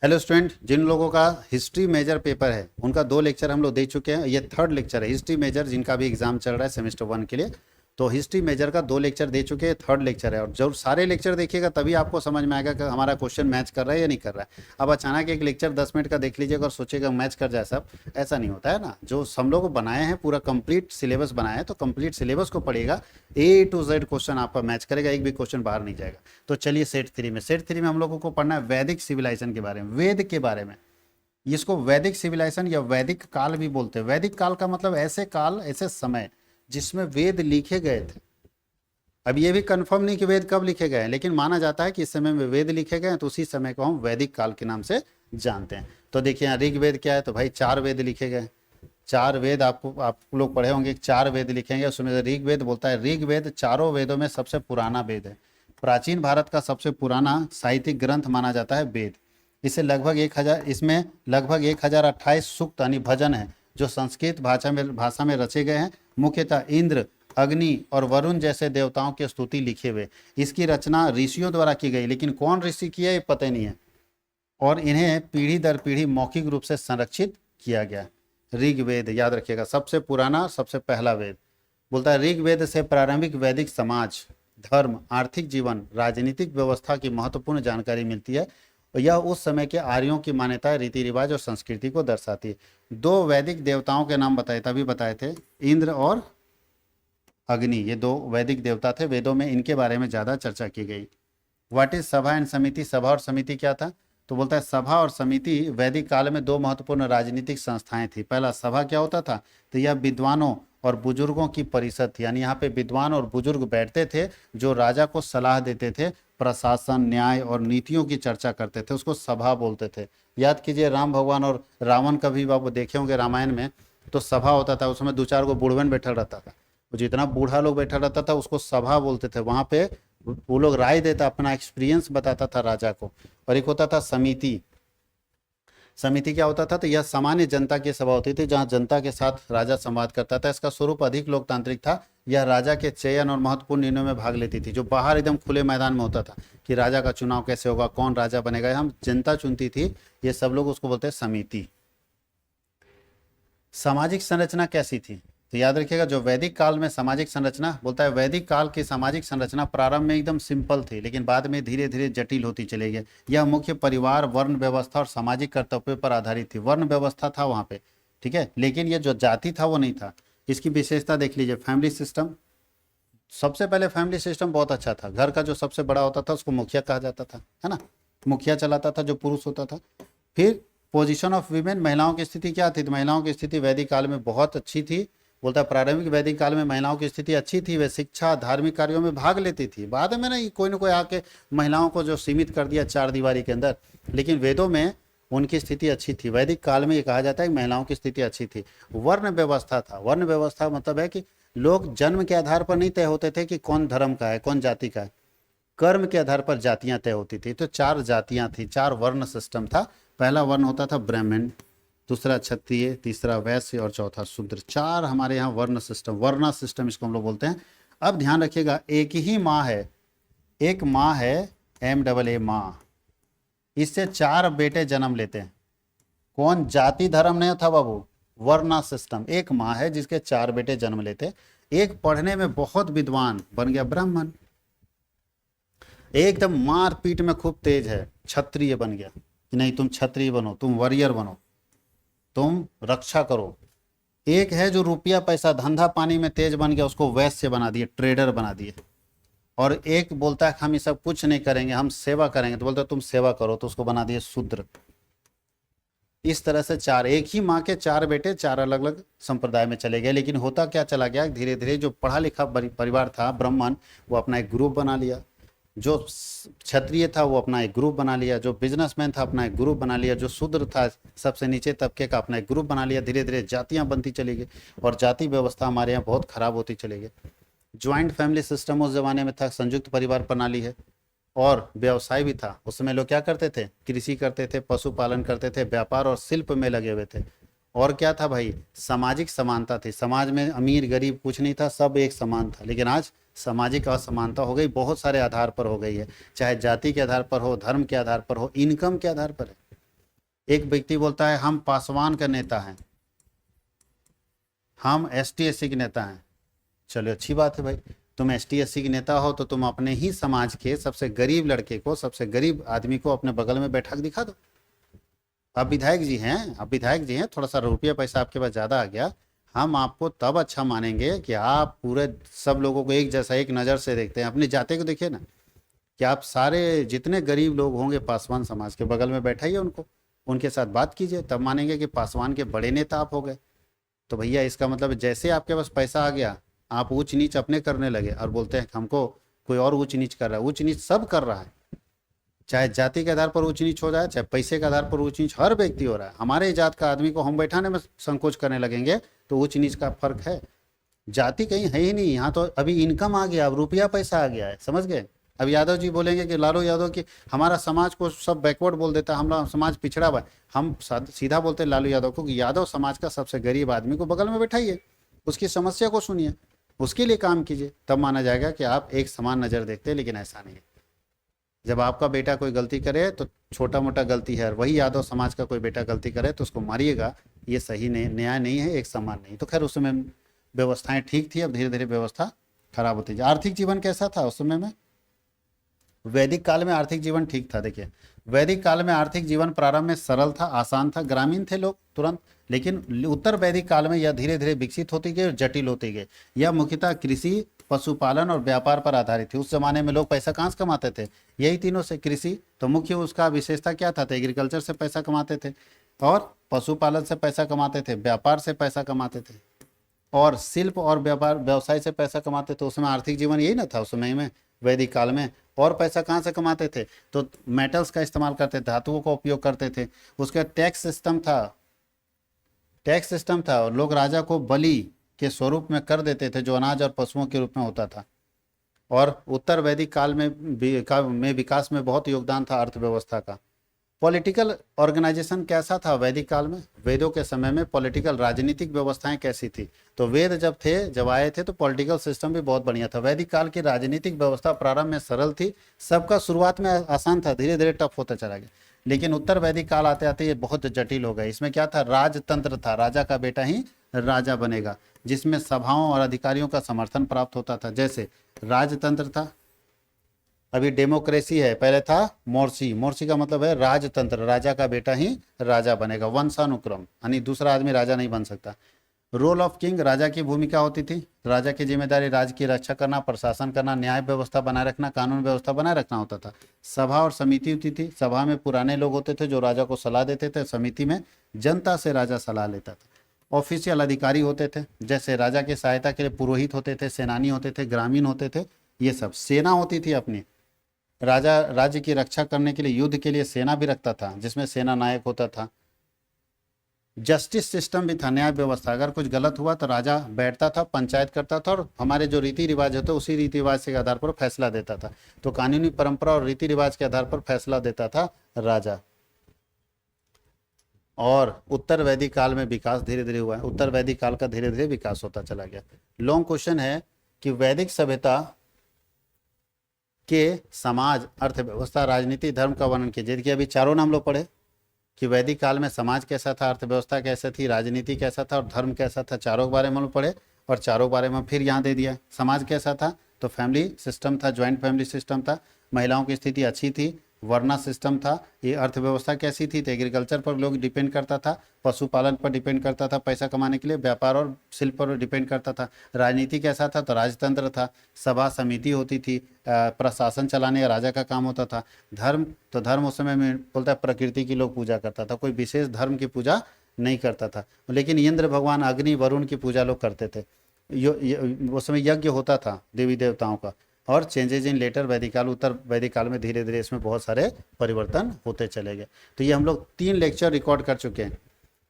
Hello student, जिन लोगों का history major paper है उनका 2 लेक्चर हम लोग दे चुके हैं। ये 3rd लेक्चर है हिस्ट्री मेजर, जिनका भी एग्जाम चल रहा है सेमेस्टर 1 के लिए। तो हिस्ट्री मेजर का 2 लेक्चर दे चुके हैं, 3rd लेक्चर है। और जब सारे लेक्चर देखिएगा तभी आपको समझ में आएगा कि हमारा क्वेश्चन मैच कर रहा है या नहीं कर रहा है। अब अचानक एक लेक्चर 10 मिनट का देख लीजिएगा और सोचिएगा मैच कर जाए सब, ऐसा नहीं होता है ना। जो हम लोग बनाए हैं पूरा कंप्लीट सिलेबस बनाया है, तो कंप्लीट सिलेबस को पढ़िएगा, A to Z क्वेश्चन आपका मैच करेगा, एक भी क्वेश्चन बाहर नहीं जाएगा। तो चलिए सेट 3 में हम लोगों को पढ़ना है वैदिक सिविलाइजेशन के बारे में, वेद के बारे में। इसको वैदिक सिविलाइजेशन या वैदिक काल भी बोलते हैं। वैदिक काल का मतलब ऐसे काल, ऐसे समय जिसमें वेद लिखे गए थे। अब ये भी कंफर्म नहीं कि वेद कब लिखे गए हैं, लेकिन माना जाता है कि इस समय में वेद लिखे गए हैं, तो उसी समय को हम वैदिक काल के नाम से जानते हैं। तो देखिए यहाँ ऋग्वेद क्या है, तो भाई 4 वेद लिखे गए। 4 वेद आप लोग पढ़े होंगे, 4 वेद लिखेंगे। उसमें से ऋग्वेद बोलता है, ऋग्वेद चारों वेदों में सबसे पुराना वेद है। प्राचीन भारत का सबसे पुराना साहित्यिक ग्रंथ माना जाता है वेद। इसे लगभग 1000 इसमें लगभग 1028 सूक्त यानी भजन है, जो संस्कृत भाषा में रचे गए हैं। मुख्यतः इंद्र, अग्नि और वरुण जैसे देवताओं की स्तुति लिखे हुए। इसकी रचना ऋषियों द्वारा की गई, लेकिन कौन ऋषि किया ये पता ही नहीं है। और इन्हें पीढ़ी दर पीढ़ी मौखिक रूप से संरक्षित किया गया। ऋग्वेद याद रखिएगा, सबसे पुराना, सबसे पहला वेद। बोलता है ऋग्वेद से प्रारंभिक वैदिक समाज, धर्म, आर्थिक जीवन, राजनीतिक व्यवस्था की महत्वपूर्ण जानकारी मिलती है। और यह उस समय के आर्यों की मान्यता, रीति रिवाज और संस्कृति को दर्शाती है। 2 वैदिक देवताओं के नाम बताए, तभी बताए थे, इंद्र और अग्नि। ये 2 वैदिक देवता थे, वेदों में इनके बारे में ज़्यादा चर्चा की गई। व्हाट इज सभा एंड समिति? सभा और समिति क्या था? तो बोलता है सभा और समिति वैदिक काल में 2 महत्वपूर्ण राजनीतिक संस्थाएं थी। पहला सभा क्या होता था, तो यह विद्वानों और बुजुर्गों की परिषद थी, यानी यहाँ पे विद्वान और बुजुर्ग बैठते थे जो राजा को सलाह देते थे, प्रशासन, न्याय और नीतियों की चर्चा करते थे, उसको सभा बोलते थे। याद कीजिए राम भगवान और रावण का भी आप देखे होंगे रामायण में, तो सभा होता था, उसमें 2-4 गो बूढ़वन बैठा रहता था। जितना बूढ़ा लोग बैठा रहता था उसको सभा बोलते थे। वहां पे वो लोग राय देता, अपना एक्सपीरियंस बताता था राजा को। और एक होता था समिति। समिति क्या होता था, तो यह सामान्य जनता की सभा होती थी, जहां जनता के साथ राजा संवाद करता था। इसका स्वरूप अधिक लोकतांत्रिक था। यह राजा के चयन और महत्वपूर्ण निर्णयों में भाग लेती थी, जो बाहर एकदम खुले मैदान में होता था कि राजा का चुनाव कैसे होगा, कौन राजा बनेगा, हम जनता चुनती थी। ये सब लोग उसको बोलते हैं समिति। सामाजिक संरचना कैसी थी, तो याद रखिएगा जो वैदिक काल में सामाजिक संरचना, बोलता है वैदिक काल की सामाजिक संरचना प्रारंभ में एकदम सिंपल थी, लेकिन बाद में धीरे धीरे जटिल होती चली गई। यह मुख्य परिवार, वर्ण व्यवस्था और सामाजिक कर्तव्य पर आधारित थी। वर्ण व्यवस्था था वहाँ पे, ठीक है, लेकिन ये जो जाति था वो नहीं था। इसकी विशेषता देख लीजिए, फैमिली सिस्टम। सबसे पहले फैमिली सिस्टम बहुत अच्छा था। घर का जो सबसे बड़ा होता था उसको मुखिया कहा जाता था, है ना। मुखिया चलाता था, जो पुरुष होता था। फिर पोजीशन ऑफ वीमेन, महिलाओं की स्थिति क्या थी, तो महिलाओं की स्थिति वैदिक काल में बहुत अच्छी थी। बोलता है प्रारंभिक वैदिक काल में महिलाओं की स्थिति अच्छी थी, वे शिक्षा, धार्मिक कार्यों में भाग लेती थी। बाद में ना कोई ना कोई आके महिलाओं को जो सीमित कर दिया 4 दीवारी के अंदर, लेकिन वेदों में उनकी स्थिति अच्छी थी। वैदिक काल में ये कहा जाता है कि महिलाओं की स्थिति अच्छी थी। वर्ण व्यवस्था था। वर्ण व्यवस्था मतलब है कि लोग जन्म के आधार पर नहीं तय होते थे कि कौन धर्म का है, कौन जाति का है। कर्म के आधार पर जातियां तय होती थी। तो 4 जातियां थी, 4 वर्ण सिस्टम था। पहला वर्ण होता था ब्राह्मण, दूसरा क्षत्रिय, तीसरा वैश्य और चौथा शूद्र। 4 हमारे यहाँ वर्ण सिस्टम, वर्णा सिस्टम इसको हम लोग बोलते हैं। अब ध्यान रखिएगा, एक ही माँ है, एक माँ है, MAA माँ। इससे 4 बेटे जन्म लेते हैं। कौन? जाति धर्म नहीं था बाबू, वर्णा सिस्टम। एक माँ है जिसके 4 बेटे जन्म लेते। एक पढ़ने में बहुत विद्वान बन गया ब्राह्मण। एकदम मार पीट में खूब तेज है, क्षत्रिय बन गया कि नहीं तुम क्षत्रिय बनो, तुम वॉरियर बनो, तुम रक्षा करो। एक है जो रुपया पैसा धंधा पानी में तेज बन गया, उसको वैश्य बना दिए, ट्रेडर बना दिए। और एक बोलता है हम ये सब कुछ नहीं करेंगे, हम सेवा करेंगे, तो बोलता है तुम सेवा करो, तो उसको बना दिए शूद्र। इस तरह से 4, एक ही माँ के 4 बेटे 4 अलग अलग संप्रदाय में चले गए। लेकिन होता क्या चला गया, धीरे धीरे जो पढ़ा लिखा परिवार था ब्राह्मण, वो अपना एक ग्रुप बना लिया। जो क्षत्रिय था वो अपना एक ग्रुप बना लिया। जो बिजनेसमैन था अपना एक ग्रुप बना लिया। जो शूद्र था सबसे नीचे तबके का अपना एक ग्रुप बना लिया। धीरे धीरे जातियां बनती चली गई और जाति व्यवस्था हमारे यहाँ बहुत खराब होती चली गई। ज्वाइंट फैमिली सिस्टम उस जमाने में था, संयुक्त परिवार प्रणाली है। और व्यवसाय भी था। उस समय लोग क्या करते थे, कृषि करते थे, पशुपालन करते थे, व्यापार और शिल्प में लगे हुए थे। और क्या था भाई, सामाजिक समानता थी। समाज में अमीर गरीब कुछ नहीं था, सब एक समान था। लेकिन आज सामाजिक असमानता हो गई, बहुत सारे आधार पर हो गई है। चाहे जाति के आधार पर हो, धर्म के आधार पर हो, इनकम के आधार पर है। एक व्यक्ति बोलता है हम पासवान का नेता हैं, हम एसटी एससी के नेता हैं। चलो अच्छी बात है भाई, तुम एसटी एससी के नेता हो तो तुम अपने ही समाज के सबसे गरीब लड़के को, सबसे गरीब आदमी को अपने बगल में बैठा के दिखा दो। आप विधायक जी हैं, आप विधायक जी हैं, थोड़ा सा रुपया पैसा आपके पास ज़्यादा आ गया, हम आपको तब अच्छा मानेंगे कि आप पूरे सब लोगों को एक जैसा, एक नज़र से देखते हैं। अपनी जाति को देखिए ना, कि आप सारे जितने गरीब लोग होंगे पासवान समाज के बगल में बैठाइए उनको, उनके साथ बात कीजिए, तब मानेंगे कि पासवान के बड़े नेता आप हो गए। तो भैया इसका मतलब जैसे आपके पास पैसा आ गया, आप ऊंच नीच अपने करने लगे और बोलते हैं कि हमको कोई और ऊंच नीच कर रहा है। ऊंच नीच सब कर रहा है, चाहे जाति के आधार पर ऊंच नीच हो जाए, चाहे पैसे के आधार पर ऊंच नीच हर व्यक्ति हो रहा है। हमारे जात का आदमी को हम बैठाने में संकोच करने लगेंगे तो ऊंच नीच का फर्क है। जाति कहीं है ही नहीं, यहाँ तो अभी इनकम आ गया, अब रुपया पैसा आ गया है, समझ गए। अब यादव जी बोलेंगे कि लालू यादव की हमारा समाज को सब बैकवर्ड बोल देता है, हमारा समाज पिछड़ा हुआ है। हम सीधा बोलते हैं लालू यादव को कि यादव समाज का सबसे गरीब आदमी को बगल में बैठाइए, उसकी समस्या को सुनिए, उसके लिए काम कीजिए, तब माना जाएगा कि आप एक समान नज़र देखते हैं। लेकिन ऐसा नहीं है। जब आपका बेटा कोई गलती करे तो छोटा मोटा गलती है, और वही यादव समाज का कोई बेटा गलती करे तो उसको मारिएगा, ये सही नहीं, न्याय नहीं है, एक समान नहीं। तो खैर उस समय व्यवस्थाएं ठीक थी, अब धीरे धीरे व्यवस्था खराब होती है। आर्थिक जीवन कैसा था उस समय में? वैदिक काल में आर्थिक जीवन ठीक था। देखिए वैदिक काल में आर्थिक जीवन प्रारंभ में सरल था, आसान था, ग्रामीण थे लोग तुरंत। लेकिन उत्तर वैदिक काल में यह धीरे धीरे विकसित होती गई और जटिल होती गई। यह मुख्यतः कृषि, पशुपालन और व्यापार पर आधारित थी। उस जमाने में लोग पैसा कहाँ से कमाते थे? यही तीनों से। कृषि तो मुख्य उसका विशेषता क्या था? एग्रीकल्चर से पैसा कमाते थे, और पशुपालन से पैसा कमाते थे, व्यापार से पैसा कमाते थे, और शिल्प और व्यापार व्यवसाय से पैसा कमाते थे। उसमें आर्थिक जीवन यही ना था उस समय में, वैदिक काल में। और पैसा कहाँ से कमाते थे? तो मेटल्स का इस्तेमाल करते थे, धातुओं का उपयोग करते थे। उसका टैक्स सिस्टम था, टैक्स सिस्टम था, और लोग राजा को बलि के स्वरूप में कर देते थे, जो अनाज और पशुओं के रूप में होता था। और उत्तर वैदिक काल में विकास में बहुत योगदान था अर्थव्यवस्था का। पॉलिटिकल ऑर्गेनाइजेशन कैसा था वैदिक काल में? वेदों के समय में पॉलिटिकल, राजनीतिक व्यवस्थाएं कैसी थी? तो वेद जब आए थे तो पॉलिटिकल सिस्टम भी बहुत बढ़िया था। वैदिक काल की राजनीतिक व्यवस्था प्रारंभ में सरल थी, सबका शुरुआत में आसान था, धीरे धीरे टफ होता चला गया। लेकिन उत्तर वैदिक काल आते आते ये बहुत जटिल हो गया। इसमें क्या था? राजतंत्र था, राजा का बेटा ही राजा बनेगा, जिसमें सभाओं और अधिकारियों का समर्थन प्राप्त होता था। जैसे राजतंत्र था, अभी डेमोक्रेसी है, पहले था मोर्सी। मोर्सी का मतलब है राजतंत्र, राजा का बेटा ही राजा बनेगा, वंशानुक्रम, यानी दूसरा आदमी राजा नहीं बन सकता। रोल ऑफ किंग, राजा की भूमिका होती थी, राजा की जिम्मेदारी राज्य की रक्षा करना, प्रशासन करना, न्याय व्यवस्था बनाए रखना, कानून व्यवस्था बनाए रखना होता था। सभा और समिति होती थी, सभा में पुराने लोग होते थे जो राजा को सलाह देते थे, समिति में जनता से राजा सलाह लेता था। ऑफिशियल अधिकारी होते थे, जैसे राजा की सहायता के लिए पुरोहित होते थे, सेनानी होते थे, ग्रामीण होते थे, ये सब। सेना होती थी अपनी, राजा राज्य की रक्षा करने के लिए युद्ध के लिए सेना भी रखता था, जिसमें सेना नायक होता था। जस्टिस सिस्टम भी था, न्याय व्यवस्था। अगर कुछ गलत हुआ तो राजा बैठता था, पंचायत करता था, और हमारे जो रीति रिवाज होते उसी रीति रिवाज के आधार पर फैसला देता था। तो कानूनी परंपरा और रीति रिवाज के आधार पर फैसला देता था राजा। और उत्तर वैदिक काल में विकास धीरे धीरे हुआ है, उत्तर वैदिक काल का धीरे धीरे विकास होता चला गया। लॉन्ग क्वेश्चन है कि वैदिक सभ्यता के समाज, अर्थव्यवस्था, राजनीति, धर्म का वर्णन कीजिए। देखिए अभी चारों नाम लोग पढ़े कि वैदिक काल में समाज कैसा था, अर्थव्यवस्था कैसा थी, राजनीति कैसा था और धर्म कैसा था। चारों के बारे में लोग पढ़े, और चारों के बारे में फिर यहाँ दे दिया। समाज कैसा था? तो फैमिली सिस्टम था, ज्वाइंट फैमिली सिस्टम था, महिलाओं की स्थिति अच्छी थी, वर्ना सिस्टम था। ये अर्थव्यवस्था कैसी थी? तो एग्रीकल्चर पर लोग डिपेंड करता था, पशुपालन पर डिपेंड करता था पैसा कमाने के लिए, व्यापार और शिल्प पर डिपेंड करता था। राजनीति कैसा था? तो राजतंत्र था, सभा समिति होती थी, प्रशासन चलाने राजा का काम होता था। धर्म, तो धर्म उस समय में बोलता है प्रकृति की लोग पूजा करता था, कोई विशेष धर्म की पूजा नहीं करता था। लेकिन इंद्र भगवान, अग्नि, वरुण की पूजा लोग करते थे। उस समय यज्ञ होता था देवी देवताओं का। और चेंजेज इन लेटर वैदिक काल, उत्तर वैदिक काल में धीरे धीरे इसमें बहुत सारे परिवर्तन होते चले गए। तो ये हम लोग 3 लेक्चर रिकॉर्ड कर चुके हैं।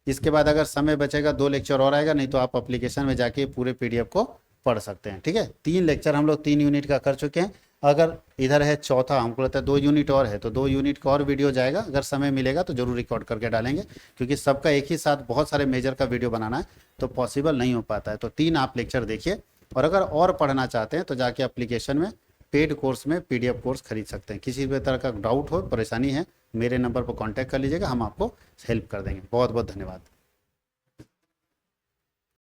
इसके बाद अगर समय बचेगा 2 लेक्चर और आएगा, नहीं तो आप एप्लीकेशन में जाके पूरे PDF को पढ़ सकते हैं। ठीक है, 3 लेक्चर हम लोग 3 यूनिट का कर चुके हैं। अगर इधर है चौथा, हमको लगता है 2 यूनिट और है, तो 2 यूनिट का और वीडियो जाएगा। अगर समय मिलेगा तो जरूर रिकॉर्ड करके डालेंगे, क्योंकि सबका एक ही साथ बहुत सारे मेजर का वीडियो बनाना है तो पॉसिबल नहीं हो पाता है। तो 3 आप लेक्चर देखिए, और अगर और पढ़ना चाहते हैं तो जाके एप्लीकेशन में पेड कोर्स में PDF कोर्स खरीद सकते हैं। किसी भी तरह का डाउट हो, परेशानी है, मेरे नंबर पर कांटेक्ट कर लीजिएगा, हम आपको हेल्प कर देंगे। बहुत बहुत धन्यवाद।